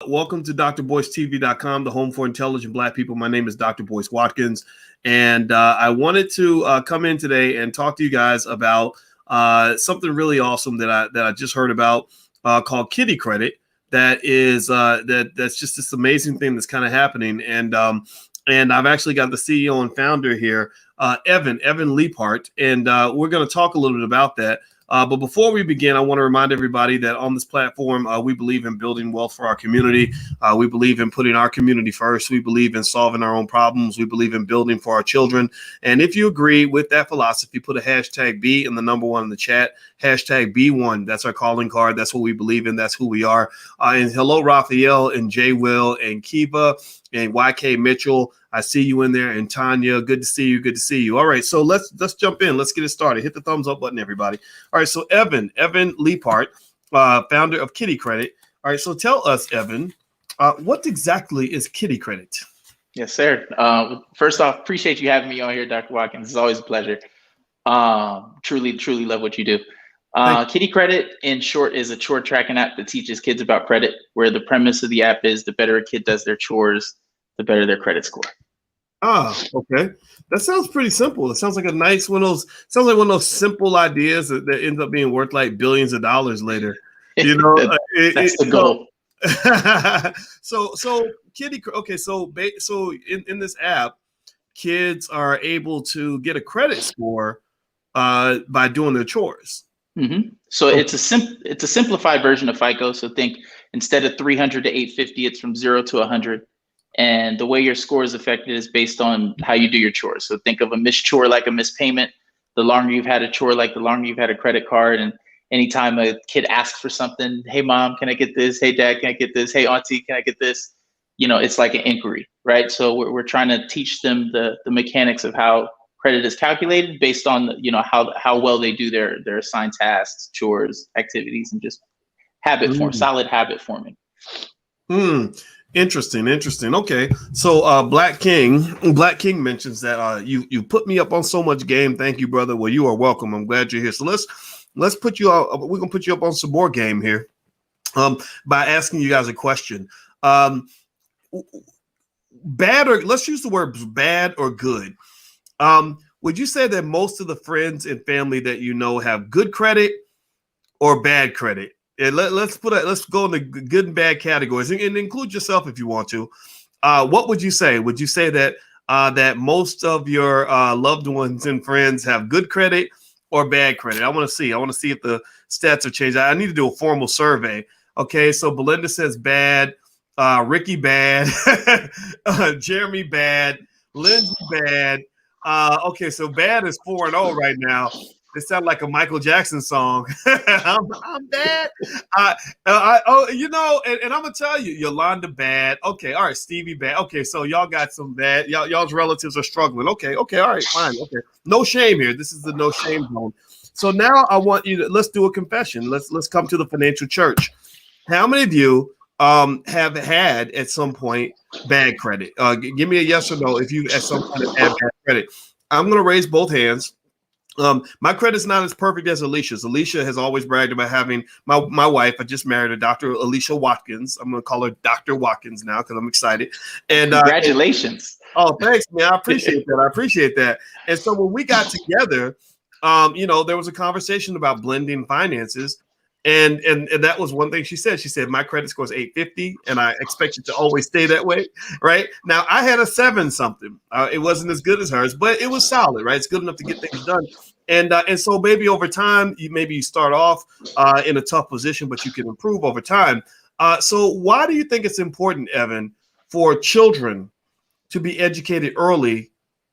Welcome to drboycetv.com, the home for intelligent Black people. My name is Dr. Boyce Watkins, and I wanted to come in today and talk to you guys about something really awesome that I just heard about called Kiddie Credit. That's just this amazing thing that's kind of happening, and I've actually got the CEO and founder here, Evan Leapart, and we're going to talk a little bit about that. But before we begin, I want to remind everybody that on this platform, we believe in building wealth for our community. We believe in putting our community first. We believe in solving our own problems. We believe in building for our children. And if you agree with that philosophy, put a hashtag B and the number one in the chat, hashtag B1. That's our calling card. That's what we believe in. That's who we are. And hello, Raphael and Jay Will and Kiva and YK Mitchell. I see you in there, and Tanya. Good to see you. Good to see you. All right, so let's jump in. Let's get it started. Hit the thumbs up button, everybody. All right, so Evan Leapart, founder of Kiddie Credit. All right, so tell us, Evan, what exactly is Kiddie Credit? Yes, sir. First off, appreciate you having me on here, Dr. Watkins. It's always a pleasure. Truly love what you do. Kiddie Credit, in short, is a chore tracking app that teaches kids about credit, where the premise of the app is the better a kid does their chores, the better their credit score. Okay. That sounds pretty simple. It sounds like a nice one of those simple ideas that ends up being worth like billions of dollars later. You know, that's the goal. So Kiddie. Okay, so in this app, kids are able to get a credit score by doing their chores. Mm-hmm. So it's a simplified version of FICO. So think instead of 300 to 850, it's from 0 to 100. And the way your score is affected is based on how you do your chores. So think of a missed chore like a missed payment. The longer you've had a chore, like the longer you've had a credit card. And anytime a kid asks for something, hey, mom, can I get this? Hey, dad, can I get this? Hey, auntie, can I get this? You know, it's like an inquiry, right? So we're trying to teach them the mechanics of how credit is calculated based on, you know, how well they do their assigned tasks, chores, activities, and just solid habit forming. Interesting. Okay, so Black King mentions that you put me up on so much game. Thank you, brother. Well, you are welcome. I'm glad you're here. So let's put you out. We're gonna put you up on some more game here, by asking you guys a question. Bad or let's use the word bad or good. Would you say that most of the friends and family that you know have good credit or bad credit? And let's go in the good and bad categories and include yourself if you want to. What would you say? Would you say that that most of your loved ones and friends have good credit or bad credit? I want to see if the stats have changed. I need to do a formal survey. Okay, so Belinda says bad, Ricky bad, Jeremy bad, Lindsay bad. Okay, so bad is 4-0 right now. It sounds like a Michael Jackson song. I'm bad. You know, and I'm gonna tell you, Yolanda bad. Okay, all right, Stevie bad. Okay, so y'all got some bad. Y'all's relatives are struggling. Okay, all right, fine. Okay, no shame here. This is the no shame zone. So now I want you to let's do a confession. Let's come to the financial church. How many of you have had at some point bad credit? Give me a yes or no if you at some point have had bad credit. I'm gonna raise both hands. My credit's not as perfect as Alicia's. Alicia has always bragged about having my wife. I just married her, Dr. Alicia Watkins. I'm going to call her Dr. Watkins now because I'm excited. And congratulations. Thanks, man. I appreciate that. And so when we got together, you know, there was a conversation about blending finances. And that was one thing she said. She said, my credit score is 850, and I expect it to always stay that way, right? Now, I had a 7-something. It wasn't as good as hers, but it was solid, right? It's good enough to get things done. And so maybe over time, you start off in a tough position, but you can improve over time. So why do you think it's important, Evan, for children to be educated early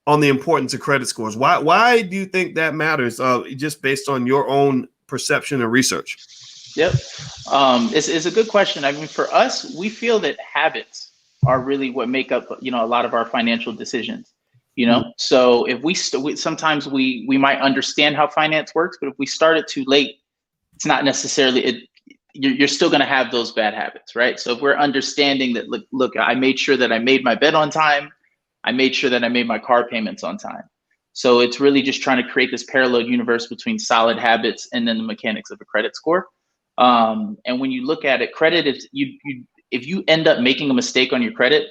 on the importance of credit scores? Why do you think that matters, just based on your own perception and research? Yep. It's a good question. I mean, for us, we feel that habits are really what make up, you know, a lot of our financial decisions, you know? So if sometimes we might understand how finance works, but if we start it too late, it's not necessarily you're still going to have those bad habits, right? So if we're understanding that, look, I made sure that I made my bed on time. I made sure that I made my car payments on time. So it's really just trying to create this parallel universe between solid habits and then the mechanics of a credit score. And when you look at it, credit is if you end up making a mistake on your credit,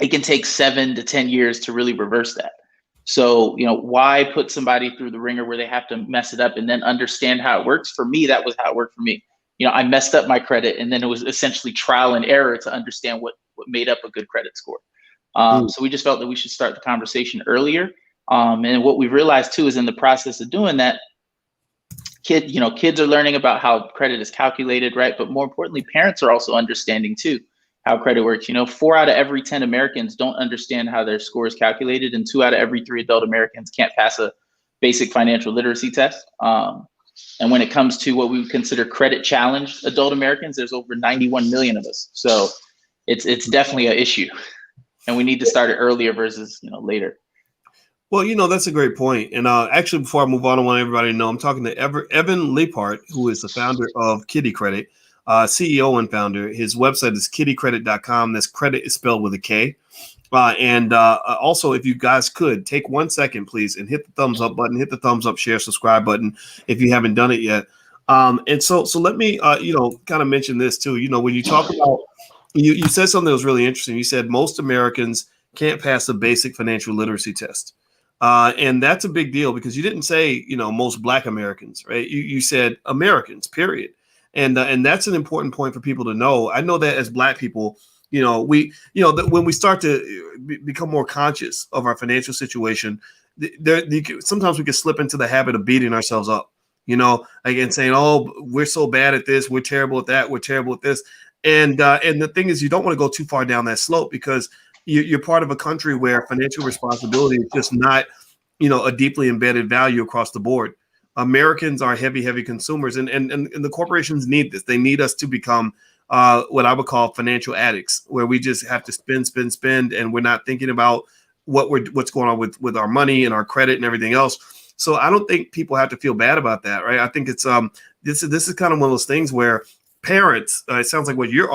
it can take 7 to 10 years to really reverse that. So, why put somebody through the ringer where they have to mess it up and then understand how it works? For me, that was how it worked for me. I messed up my credit, and then it was essentially trial and error to understand what made up a good credit score. So we just felt that we should start the conversation earlier. And what we realized too is in the process of doing that, kids are learning about how credit is calculated, right? But more importantly, parents are also understanding too how credit works. 4 out of every 10 Americans don't understand how their score is calculated, and 2 out of every 3 adult Americans can't pass a basic financial literacy test. And when it comes to what we would consider credit challenged adult Americans, there's over 91 million of us. So it's definitely an issue, and we need to start it earlier versus later. Well, that's a great point. And actually, before I move on, I want everybody to know I'm talking to Evan Leapart, who is the founder of Kiddie Credit, CEO and founder. His website is kiddiecredit.com. That's credit is spelled with a K. And also, if you guys could take 1 second, please, and hit the thumbs up button, hit the thumbs up, share, subscribe button if you haven't done it yet. And so let me, kind of mention this too. When you talk about, you said something that was really interesting. You said most Americans can't pass a basic financial literacy test. And that's a big deal because you didn't say, most Black Americans, right? You said Americans, period. And that's an important point for people to know. I know that as Black people, when we start to become more conscious of our financial situation, sometimes we can slip into the habit of beating ourselves up, and saying, oh, we're so bad at this. We're terrible at that. We're terrible at this. And the thing is, you don't want to go too far down that slope because you're part of a country where financial responsibility is just not, a deeply embedded value across the board. Americans are heavy consumers, and the corporations need this. They need us to become what I would call financial addicts, where we just have to spend, and we're not thinking about what's going on with our money and our credit and everything else. So I don't think people have to feel bad about that, right? I think it's this is kind of one of those things where parents, it sounds like what you're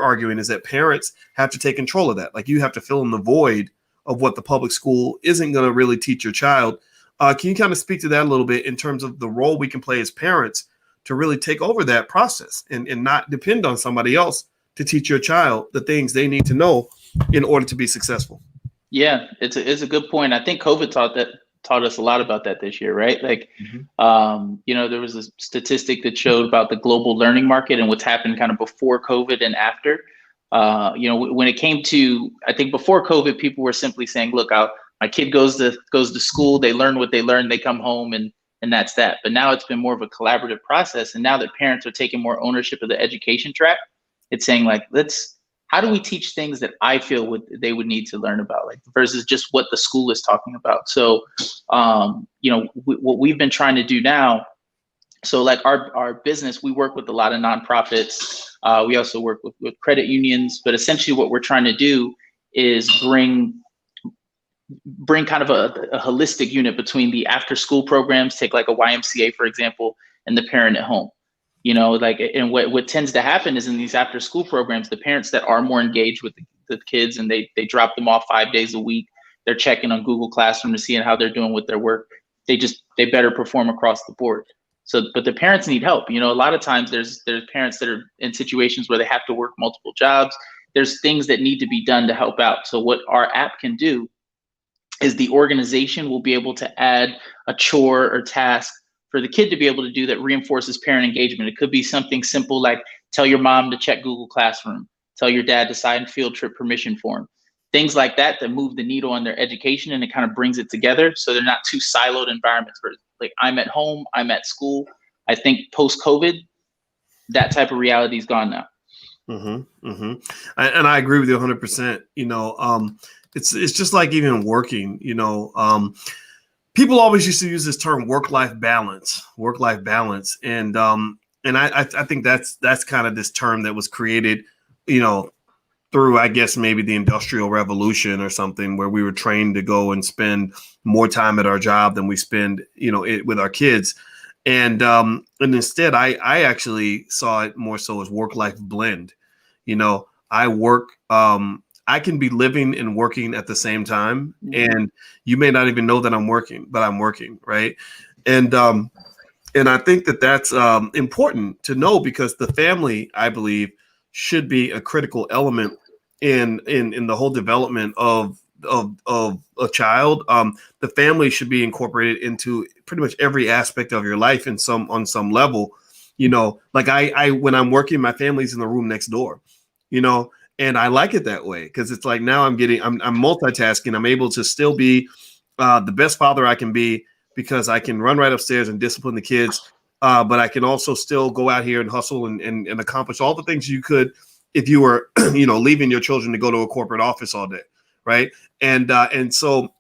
arguing is that parents have to take control of that. Like you have to fill in the void of what the public school isn't going to really teach your child. Can you kind of speak to that a little bit in terms of the role we can play as parents to really take over that process and not depend on somebody else to teach your child the things they need to know in order to be successful? Yeah, it's a good point. I think COVID taught us a lot about that this year, right? Like, there was a statistic that showed about the global learning market and what's happened kind of before COVID and after. When it came to, I think before COVID, people were simply saying, look, my kid goes to school, they learn what they learn, they come home and that's that. But now it's been more of a collaborative process. And now that parents are taking more ownership of the education track, it's saying like, how do we teach things that I feel they would need to learn about, like versus just what the school is talking about. So, what we've been trying to do now. So like our business, we work with a lot of nonprofits. We also work with credit unions, but essentially what we're trying to do is bring kind of a holistic unit between the after school programs, take like a YMCA, for example, and the parent at home. And what tends to happen is in these after school programs, the parents that are more engaged with the kids and they drop them off 5 days a week, they're checking on Google Classroom to see how they're doing with their work. They better perform across the board. So, but the parents need help. A lot of times there's parents that are in situations where they have to work multiple jobs. There's things that need to be done to help out. So what our app can do is the organization will be able to add a chore or task for the kid to be able to do that reinforces parent engagement. It could be something simple like tell your mom to check Google Classroom, tell your dad to sign field trip permission form, things like that move the needle on their education, and it kind of brings it together so they're not two siloed environments where like I'm at home, I'm at school. I think post-COVID, that type of reality is gone now. And I agree with you 100%. It's just like even working, people always used to use this term work-life balance. And I think that's kind of this term that was created, through, I guess, maybe the Industrial Revolution or something, where we were trained to go and spend more time at our job than we spend, with our kids. And instead, I actually saw it more so as work-life blend. I work, I can be living and working at the same time, and you may not even know that I'm working, but I'm working, right? And I think that that's important to know, because the family, I believe, should be a critical element in the whole development of a child. The family should be incorporated into pretty much every aspect of your life on some level. Like I when I'm working, my family's in the room next door, and I like it that way because it's like now I'm multitasking. I'm able to still be the best father I can be because I can run right upstairs and discipline the kids. But I can also still go out here and hustle and accomplish all the things you could if you were, leaving your children to go to a corporate office all day, right? And so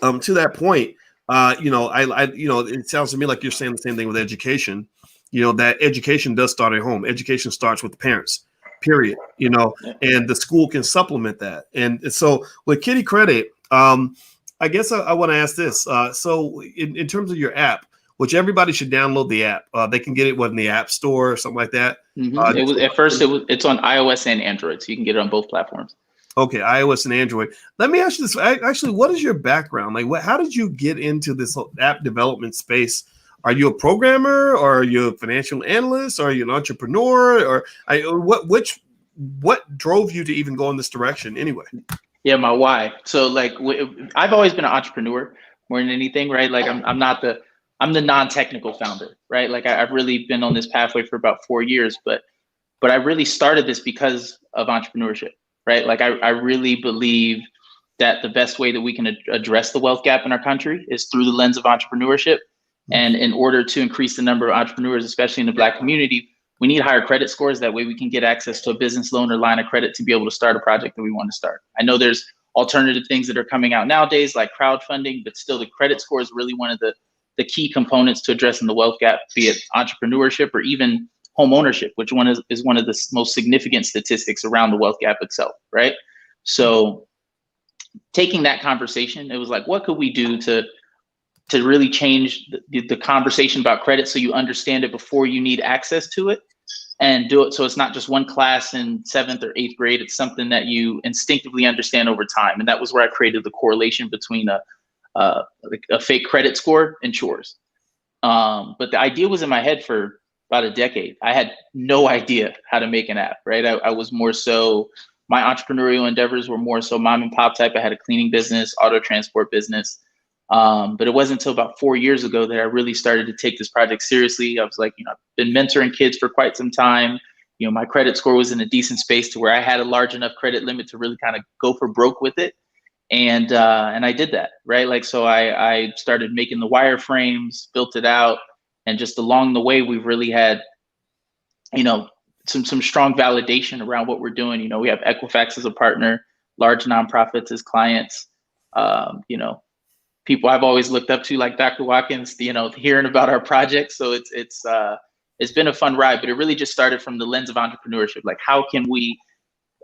to that point, it sounds to me like you're saying the same thing with education. That education does start at home. Education starts with the parents, period. And the school can supplement that. And so with Kiddie Credit, I guess I want to ask this. So in terms of your app, which everybody should download the app. They can get it in the App Store or something like that. Mm-hmm. It's on iOS and Android, so you can get it on both platforms. Okay, iOS and Android. Let me ask you this. Actually, what is your background? Like, how did you get into this app development space? Are you a programmer, or are you a financial analyst, or are you an entrepreneur, or what drove you to even go in this direction anyway? Yeah, my why. So like, I've always been an entrepreneur more than anything, right? Like I'm the non-technical founder, right? Like I've really been on this pathway for about 4 years, but I really started this because of entrepreneurship, right? Like I really believe that the best way that we can address the wealth gap in our country is through the lens of entrepreneurship. And in order to increase the number of entrepreneurs, especially in the Black community, we need higher credit scores. That way we can get access to a business loan or line of credit to be able to start a project that we want to start. I know there's alternative things that are coming out nowadays, like crowdfunding, but still the credit score is really one of the key components to addressing the wealth gap, be it entrepreneurship or even home ownership, which is one of the most significant statistics around the wealth gap itself, right? So taking that conversation, it was like, what could we do to really change the conversation about credit so you understand it before you need access to it, and do it so it's not just one class in 7th or 8th grade, it's something that you instinctively understand over time. And that was where I created the correlation between a fake credit score and chores. But the idea was in my head for about a decade. I had no idea how to make an app, right? I was more so, my entrepreneurial endeavors were more so mom and pop type. I had a cleaning business, auto transport business. But it wasn't until about 4 years ago that I really started to take this project seriously. I was like, I've been mentoring kids for quite some time. My credit score was in a decent space to where I had a large enough credit limit to really kind of go for broke with it. And I did that, right? Like, so I started making the wireframes, built it out. And just along the way, we've really had, some strong validation around what we're doing. We have Equifax as a partner, large nonprofits as clients, people I've always looked up to, like Dr. Watkins, hearing about our projects. So it's been a fun ride, but it really just started from the lens of entrepreneurship. Like, how can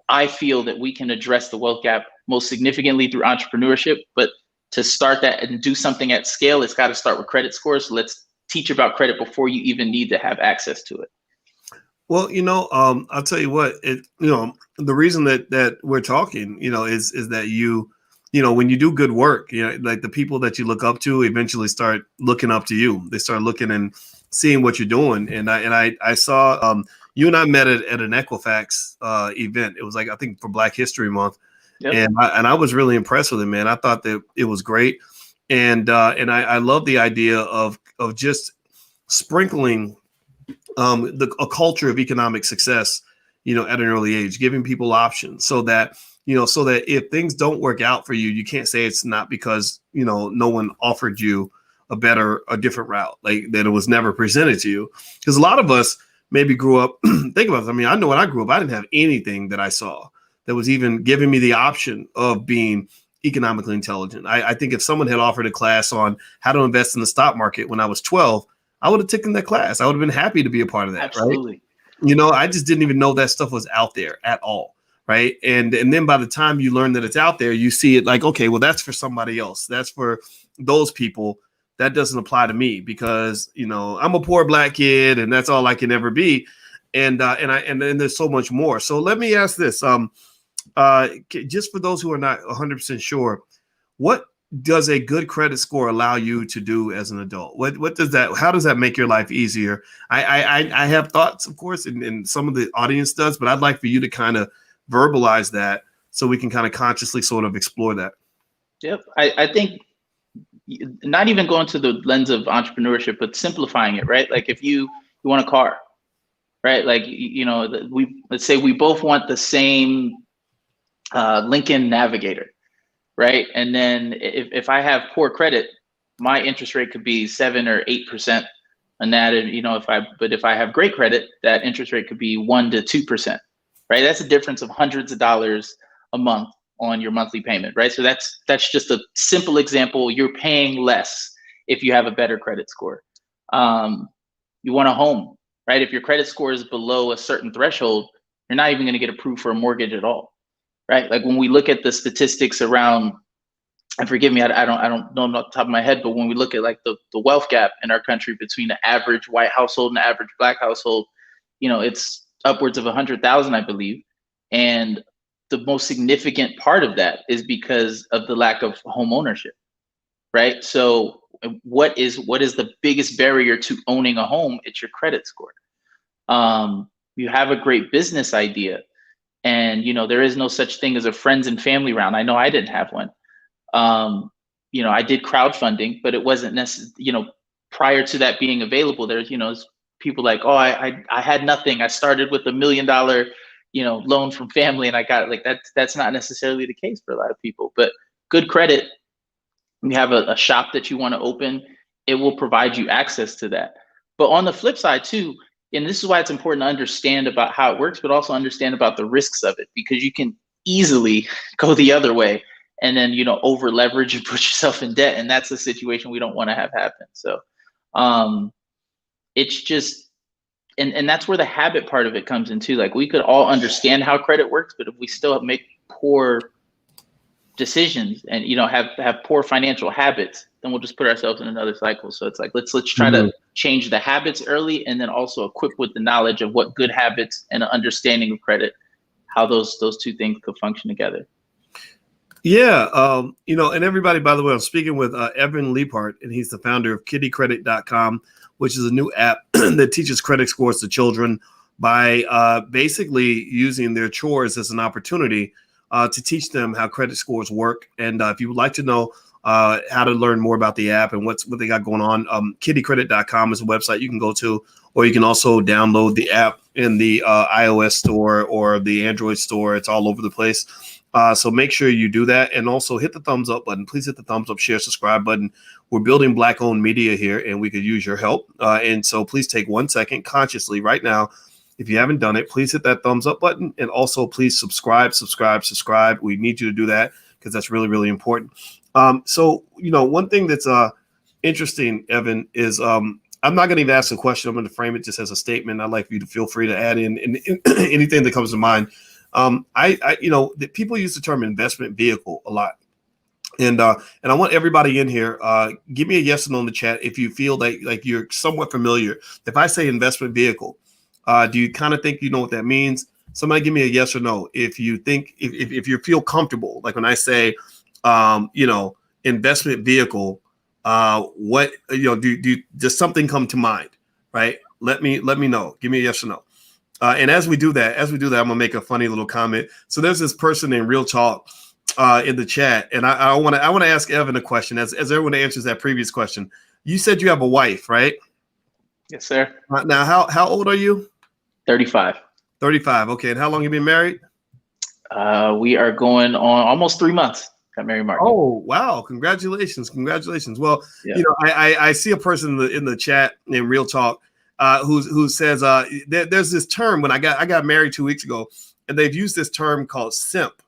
I feel that we can address the wealth gap most significantly through entrepreneurship, but to start that and do something at scale, it's got to start with credit scores. So let's teach about credit before you even need to have access to it. Well, I'll tell you what, the reason that we're talking, is that when you do good work, like the people that you look up to eventually start looking up to you. They start looking and seeing what you're doing. And I saw you and I met at an Equifax event. It was like, I think for Black History Month. Yep. And I was really impressed with it, man. I thought that it was great. And I love the idea of just sprinkling a culture of economic success, at an early age, giving people options so that if things don't work out for you, you can't say it's not because, no one offered you a different route, like that it was never presented to you. Because a lot of us maybe grew up, think about it. I mean, I know when I grew up, I didn't have anything that I saw that was even giving me the option of being economically intelligent. I think if someone had offered a class on how to invest in the stock market when I was 12, I would have taken that class. I would have been happy to be a part of that. Absolutely. Right? I just didn't even know that stuff was out there at all. Right. And then by the time you learn that it's out there, you see it like, okay, well, that's for somebody else. That's for those people. That doesn't apply to me because, I'm a poor Black kid and that's all I can ever be. And then there's so much more. So let me ask this. Just for those who are not 100% sure, what does a good credit score allow you to do as an adult? What does that? How does that make your life easier? I have thoughts, of course, and some of the audience does, but I'd like for you to kind of verbalize that so we can kind of consciously sort of explore that. Yep. I think not even going to the lens of entrepreneurship, but simplifying it, right? Like if you want a car, right? Like, let's say we both want the same Lincoln Navigator, right? And then if I have poor credit, my interest rate could be 7 or 8% on that. And if I have great credit, that interest rate could be 1 to 2%, right? That's a difference of hundreds of dollars a month on your monthly payment, right? So that's just a simple example. You're paying less if you have a better credit score. You want a home, right? If your credit score is below a certain threshold, you're not even going to get approved for a mortgage at all, right? Like when we look at the statistics around, and forgive me, I don't know off the top of my head, but when we look at like the wealth gap in our country between the average white household and the average black household, it's upwards of 100,000, I believe. And the most significant part of that is because of the lack of home ownership, right? So what is the biggest barrier to owning a home? It's your credit score. You have a great business idea, and there is no such thing as a friends and family round. I know I didn't have one. I did crowdfunding, but it wasn't necessarily, prior to that being available, there's people like, oh, I had nothing. I started with $1 million loan from family, and I got it. Like that's not necessarily the case for a lot of people. But good credit, you have a shop that you want to open, it will provide you access to that. But on the flip side too, and this is why it's important to understand about how it works, but also understand about the risks of it, because you can easily go the other way and then over leverage and put yourself in debt, and that's a situation we don't want to have happen. So it's just, and that's where the habit part of it comes into. Like we could all understand how credit works, but if we still make poor decisions and have poor financial habits, then we'll just put ourselves in another cycle. So it's like let's try to change the habits early, and then also equip with the knowledge of what good habits and an understanding of credit, how those two things could function together. Yeah, and everybody, by the way, I'm speaking with Evan Leapart, and he's the founder of KiddieCredit.com, which is a new app that teaches credit scores to children by basically using their chores as an opportunity to teach them how credit scores work. And if you would like to know how to learn more about the app and what they got going on, KiddieCredit.com is a website you can go to, or you can also download the app in the iOS store or the Android store. It's all over the place. So make sure you do that, and also hit the thumbs up button. Please hit the thumbs up, share, subscribe button. We're building Black-owned media here, and we could use your help. And so please take 1 second consciously right now. If you haven't done it, please hit that thumbs up button, and also please subscribe. We need you to do that because that's really, really important. So one thing that's interesting, Evan, is I'm not going to even ask a question. I'm going to frame it just as a statement. I'd like for you to feel free to add in anything that comes to mind. People use the term investment vehicle a lot. And I want everybody in here, give me a yes or no in the chat if you feel like you're somewhat familiar. If I say investment vehicle, do you kind of think you know what that means? Somebody give me a yes or no if you think, if you feel comfortable. Like when I say, investment vehicle, what does something come to mind? Right? Let me know. Give me a yes or no. And as we do that, I'm gonna make a funny little comment. So there's this person named Real Talk in the chat, and I want to ask Evan a question as everyone answers that previous question. You said you have a wife, right? Yes, sir. Now, how old are you? 35. 35. Okay, and how long have you been married? We are going on almost 3 months. Got married March. Oh wow! Congratulations. Well, yeah. I see a person in the chat named Real Talk. Who says there's this term when I got married 2 weeks ago, and they've used this term called simp,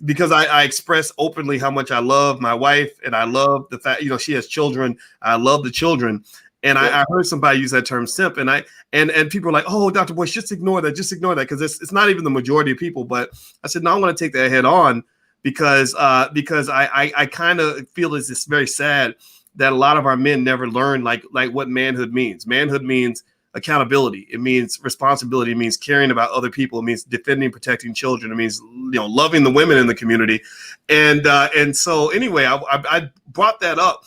because I express openly how much I love my wife, and I love the fact she has children. I love the children, and I heard somebody use that term simp, and people are like, oh, Dr. Boyce, just ignore that, because it's not even the majority of people. But I said no, I want to take that head on because I kind of feel it's very sad that a lot of our men never learn like what manhood means. Manhood means accountability. It means responsibility. It means caring about other people. It means defending, protecting children. It means, loving the women in the community. And so anyway, I brought that up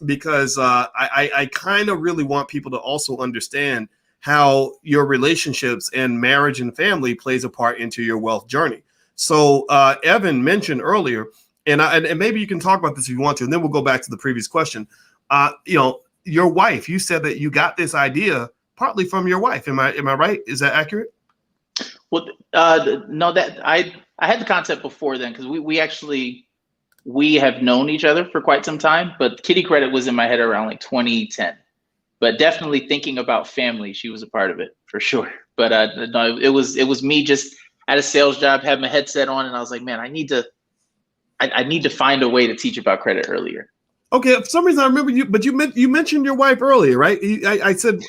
because I kind of really want people to also understand how your relationships and marriage and family plays a part into your wealth journey. So Evan mentioned earlier, and maybe you can talk about this if you want to, and then we'll go back to the previous question. Your wife, you said that you got this idea partly from your wife. Am I right? Is that accurate? Well, no, that I had the concept before then, because we have known each other for quite some time, but Kiddie Credit was in my head around like 2010. But definitely thinking about family, she was a part of it for sure. But no, it was me just at a sales job, had my headset on, and I was like, man, I need to find a way to teach about credit earlier. Okay, for some reason I remember you, but you mentioned your wife earlier, right? I said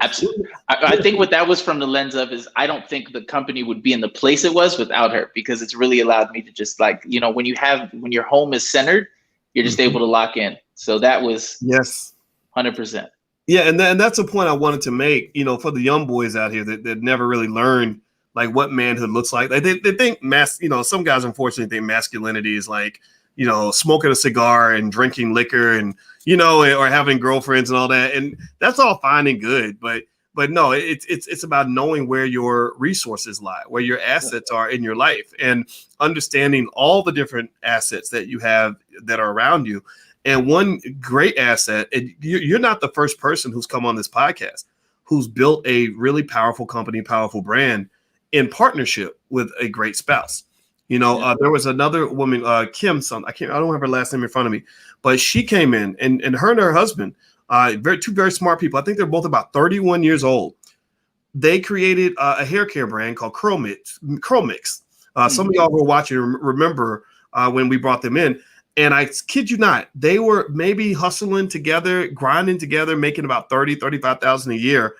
absolutely. I think what that was from the lens of is I don't think the company would be in the place it was without her, because it's really allowed me to just when your home is centered, you're just able to lock in. So that was 100%. Yeah, and that's a point I wanted to make, for the young boys out here that never really learned like what manhood looks like. Like they think some guys unfortunately think masculinity is like, smoking a cigar and drinking liquor and, or having girlfriends and all that. And that's all fine and good. But no, it's about knowing where your resources lie, where your assets are in your life, and understanding all the different assets that you have that are around you. And one great asset, and you're not the first person who's come on this podcast who's built a really powerful company, powerful brand in partnership with a great spouse. There was another woman, Kim, I don't have her last name in front of me, but she came in and her and her husband, two very smart people. I think they're both about 31 years old. They created a hair care brand called Curl Mix. Some of y'all who are watching remember when we brought them in. And I kid you not, they were maybe hustling together, grinding together, making about $35,000 a year.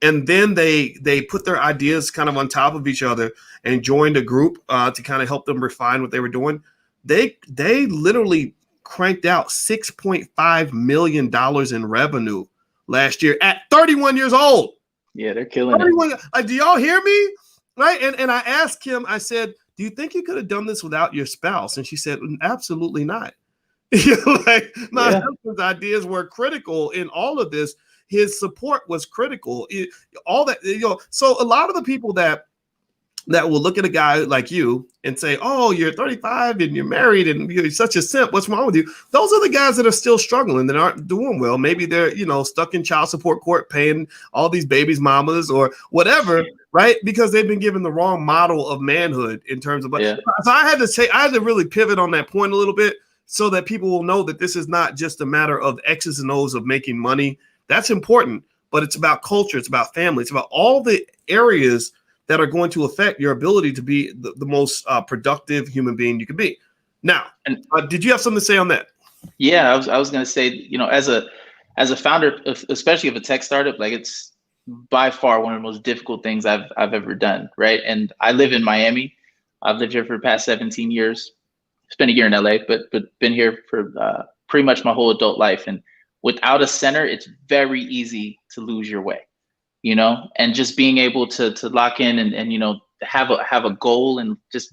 And then they put their ideas kind of on top of each other and joined a group to kind of help them refine what they were doing. They literally cranked out $6.5 million in revenue last year at 31 years old. Yeah, they're killing it. Like, do y'all hear me? Right? And I asked Kim, I said, do you think you could have done this without your spouse? And she said, absolutely not. Like, my husband's ideas were critical in all of this. His support was critical. All that, so a lot of the people that will look at a guy like you and say, oh, you're 35 and you're married and you're such a simp, what's wrong with you? Those are the guys that are still struggling, that aren't doing well. Maybe they're, stuck in child support court paying all these babies' mamas or whatever, right? Because they've been given the wrong model of manhood in terms of, so I had to really pivot on that point a little bit so that people will know that this is not just a matter of X's and O's of making money. That's important, but it's about culture. It's about family. It's about all the areas that are going to affect your ability to be the most productive human being you can be. Now, did you have something to say on that? Yeah, I was going to say, as a founder, especially of a tech startup, like, it's by far one of the most difficult things I've ever done, right? And I live in Miami. I've lived here for the past 17 years. Spent a year in LA, but been here for pretty much my whole adult life. And without a center, it's very easy to lose your way, and just being able to lock in and have a goal and just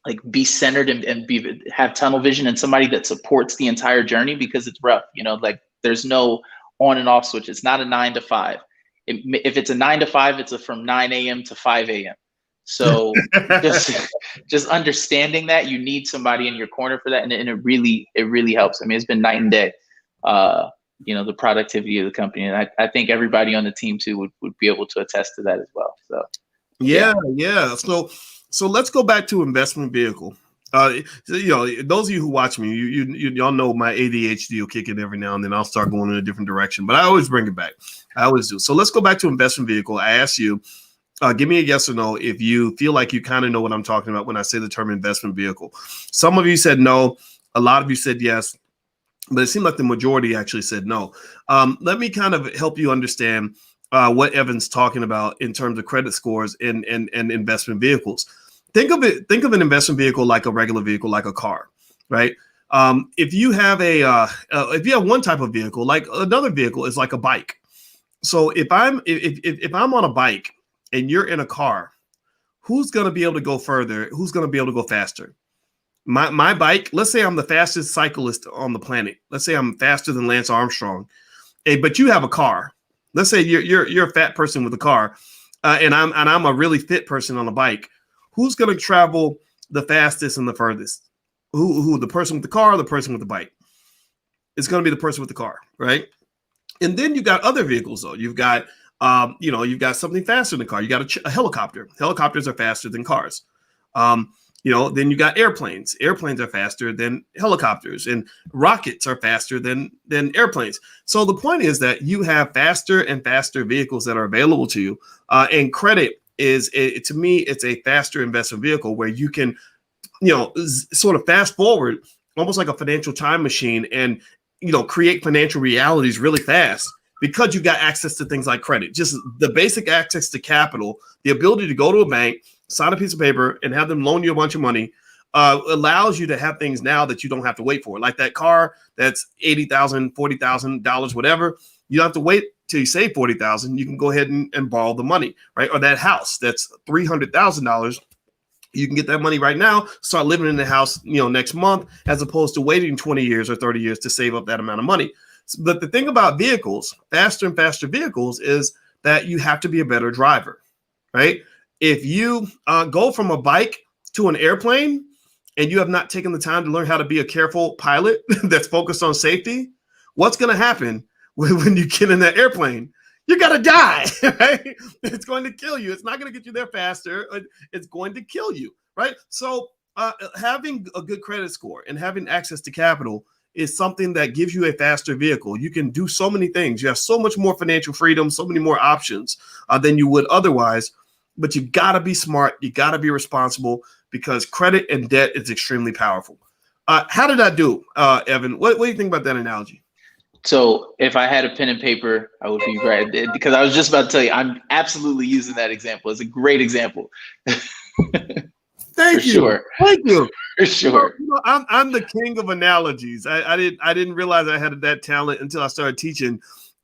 like be centered and have tunnel vision and somebody that supports the entire journey, because it's rough, like there's no on and off switch. It's not a 9 to 5. If it's a 9 to 5, it's from 9 a.m. to 5 a.m. So just understanding that you need somebody in your corner for that. And it really helps. I mean, it's been night and day, the productivity of the company. And I think everybody on the team too would be able to attest to that as well. So, yeah. So let's go back to investment vehicle. Those of you who watch me, y'all know my ADHD will kick in every now and then. I'll start going in a different direction, but I always bring it back. I always do. So let's go back to investment vehicle. I ask you, give me a yes or no if you feel like you kind of know what I'm talking about when I say the term investment vehicle. Some of you said no. A lot of you said yes, but it seemed like the majority actually said no. Let me kind of help you understand what Evan's talking about in terms of credit scores and investment vehicles. Think of an investment vehicle like a regular vehicle, like a car, right? If you have one type of vehicle, like another vehicle is like a bike. So if I'm on a bike and you're in a car, who's going to be able to go further? Who's going to be able to go faster? My bike, let's say I'm the fastest cyclist on the planet. Let's say I'm faster than Lance Armstrong. Hey, but you have a car. Let's say you're a fat person with a car, and I'm a really fit person on a bike. Who's going to travel the fastest and the furthest? Who the person with the car or the person with the bike? It's going to be the person with the car, right? And then you got other vehicles though. You've got you've got something faster than a car. You got a helicopter. Helicopters are faster than cars. Then you got airplanes. Airplanes are faster than helicopters, and rockets are faster than airplanes. So the point is that you have faster and faster vehicles that are available to you. And credit is, to me, it's a faster investment vehicle where you can, sort of fast forward, almost like a financial time machine, and create financial realities really fast because you've got access to things like credit, just the basic access to capital, the ability to go to a bank, sign a piece of paper, and have them loan you a bunch of money, allows you to have things now that you don't have to wait for. Like that car that's $80,000, $40,000, whatever. You don't have to wait till you save $40,000. You can go ahead and borrow the money, right? Or that house that's $300,000. You can get that money right now, start living in the house, next month, as opposed to waiting 20 years or 30 years to save up that amount of money. But the thing about vehicles, faster and faster vehicles, is that you have to be a better driver, right? If you go from a bike to an airplane and you have not taken the time to learn how to be a careful pilot that's focused on safety, what's going to happen when you get in that airplane? You're going to die, right? It's going to kill you. It's not going to get you there faster. It's going to kill you, right? So having a good credit score and having access to capital is something that gives you a faster vehicle. You can do so many things. You have so much more financial freedom, so many more options than you would otherwise. But you got to be smart. You got to be responsible, because credit and debt is extremely powerful. How did I do, Evan? What do you think about that analogy? So if I had a pen and paper, I would be right, because I was just about to tell you, I'm absolutely using that example. It's a great example. Thank you. Sure. Thank you. For sure. I'm the king of analogies. I didn't realize I had that talent until I started teaching.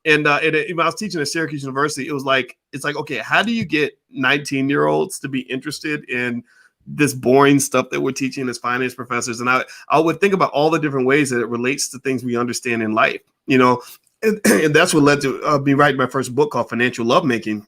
And when I was teaching at Syracuse University, it's like, okay, how do you get 19-year-olds to be interested in this boring stuff that we're teaching as finance professors? And I would think about all the different ways that it relates to things we understand in life, and that's what led to me writing my first book called Financial Lovemaking,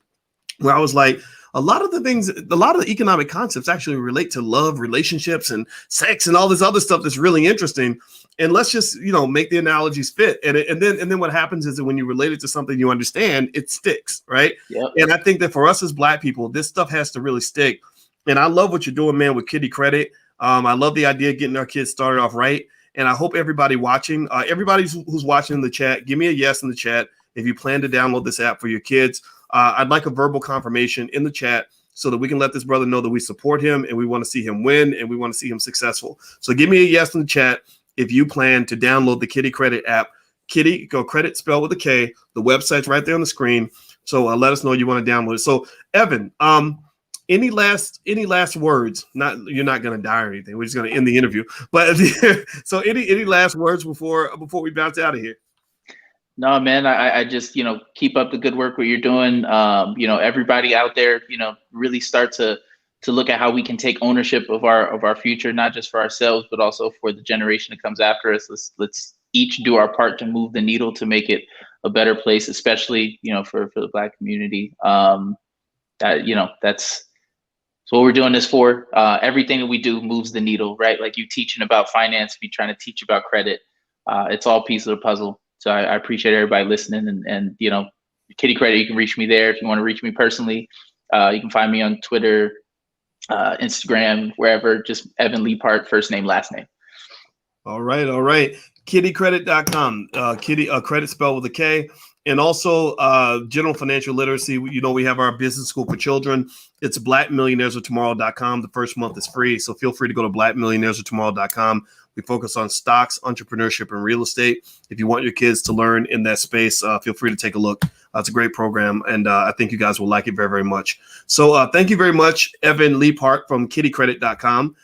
where I was like, a lot of the economic concepts actually relate to love, relationships, and sex, and all this other stuff that's really interesting. And let's just, make the analogies fit. And then what happens is that when you relate it to something you understand, it sticks, right? Yep. And I think that for us as Black people, this stuff has to really stick. And I love what you're doing, man, with Kiddie Credit. I love the idea of getting our kids started off right. And I hope everybody watching, everybody who's watching in the chat, give me a yes in the chat if you plan to download this app for your kids. I'd like a verbal confirmation in the chat so that we can let this brother know that we support him and we want to see him win and we want to see him successful. So give me a yes in the chat if you plan to download the Kiddie Credit app. Kiddie, go credit spelled with a K. The website's right there on the screen. So let us know you want to download it. So Evan, any last words? You're not going to die or anything. We're just going to end the interview. But so any last words before we bounce out of here? No, man, I just, keep up the good work what you're doing. Everybody out there, really start to look at how we can take ownership of our future, not just for ourselves, but also for the generation that comes after us. Let's each do our part to move the needle to make it a better place, especially, for the Black community. That's what we're doing this for. Everything that we do moves the needle, right? Like you teaching about finance, be trying to teach about credit. It's all piece of the puzzle. So I appreciate everybody listening, and Kiddie Credit, you can reach me there. If you want to reach me personally, you can find me on Twitter, Instagram, wherever, just Evan Leapart, first name, last name. All right. KiddieCredit.com, Kiddie, credit spelled with a K. And also general financial literacy. We have our business school for children. It's blackmillionairesoftomorrow.com. The first month is free. So feel free to go to blackmillionairesoftomorrow.com. We focus on stocks, entrepreneurship, and real estate. If you want your kids to learn in that space, feel free to take a look. It's a great program, and I think you guys will like it very, very much. So thank you very much, Evan Leapart from KiddieCredit.com.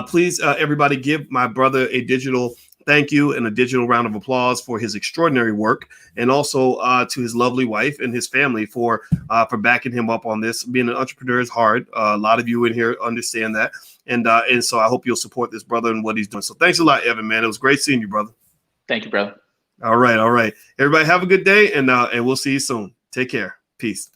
Please, everybody, give my brother a digital thank you and a digital round of applause for his extraordinary work, and also to his lovely wife and his family for backing him up on this. Being an entrepreneur is hard. A lot of you in here understand that. And so I hope you'll support this brother and what he's doing. So thanks a lot, Evan, man. It was great seeing you, brother. Thank you, brother. All right. Everybody have a good day, and we'll see you soon. Take care. Peace.